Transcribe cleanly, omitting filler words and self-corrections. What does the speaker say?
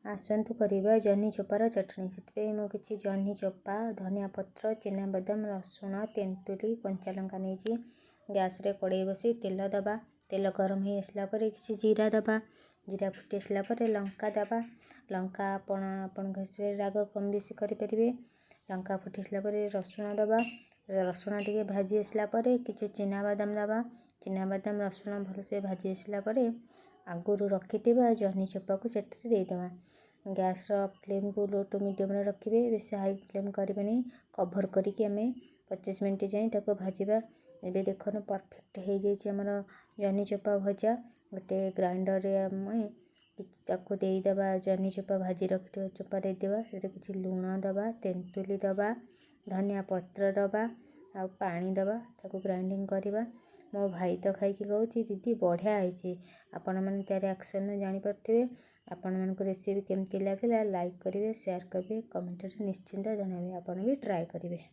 ଆସନ୍ତୁ କରିବା ଜହ୍ନି ଚୋପାର ଚଟଣି। ସେଥିପାଇଁ ମୁଁ କିଛି ଜହ୍ନି ଚୋପା, ଧନିଆ ପତ୍ର, ଚିନାବାଦାମ, ରସୁଣ, ତେନ୍ତୁଳି, କଞ୍ଚାଲଙ୍କା ନେଇଛି। ଗ୍ୟାସରେ କଡ଼େଇ ବସି ତେଲ ଦେବା। ତେଲ ଗରମ ହେଇ ଆସିଲା ପରେ କିଛି ଜିରା ଦେବା। ଜିରା ଫୁଟି ଆସିଲା ପରେ ଲଙ୍କା ଦେବା। ଲଙ୍କା ଆପଣଙ୍କ ହିସାବରେ ରାଗ କମ୍ ବେଶୀ କରିପାରିବେ। ଲଙ୍କା ଫୁଟି ଆସିଲା ପରେ ରସୁଣ ଦେବା। ରସୁଣ ଟିକେ ଭାଜି ଆସିଲା ପରେ କିଛି ଚିନାବାଦାମ ଦେବା। ଚିନାବାଦାମ ରସୁଣ ଭଲସେ ଭାଜି ଆସିଲା ପରେ ଆଗରୁ ରଖିଥିବା ଜହ୍ନି ଚୋପାକୁ ସେଥିରେ ଦେଇଦେବା। ଗ୍ୟାସର ଫ୍ଲେମ୍କୁ ଲୋ ଟୁ ମିଡ଼ିୟମ୍ରେ ରଖିବେ, ବେଶୀ ହାଇ ଫ୍ଲେମ୍ କରିବେନି। କଭର୍ କରିକି ଆମେ 25 ମିନିଟ୍ ଯାଏଁ ତାକୁ ଭାଜିବା। ଏବେ ଦେଖନ୍ତୁ ପରଫେକ୍ଟ ହେଇଯାଇଛି ଆମର ଜହ୍ନି ଚୋପା ଭଜା। ଗୋଟେ ଗ୍ରାଇଣ୍ଡରରେ ଆମେ ତାକୁ ଦେଇଦେବା। ଜହ୍ନି ଚୋପା ଭାଜି ରଖିଥିବା ଚୋପା ଦେଇଦେବା। ସେଥିରେ କିଛି ଲୁଣ ଦେବା, ତେନ୍ତୁଳି ଦେବା, ଧନିଆ ପତ୍ର ଦେବା, ଆଉ ପାଣି ଦେବା। ତାକୁ ଗ୍ରାଇଣ୍ଡିଙ୍ଗ କରିବା। ମୋ ଭାଇ ତ ଖାଇକି କହୁଛି ଦିଦି ବଢ଼ିଆ ହେଇଛି। ଆପଣମାନେ ତା ରିଆକ୍ସନ୍ ଜାଣିପାରୁଥିବେ। ଆପଣମାନଙ୍କୁ ରେସିପି କେମିତି ଲାଗିଲା ଲାଇକ୍ କରିବେ, ସେୟାର କରିବେ, କମେଣ୍ଟରେ ନିଶ୍ଚିନ୍ତ ଜଣାଇବେ। ଆପଣ ବି ଟ୍ରାଏ କରିବେ।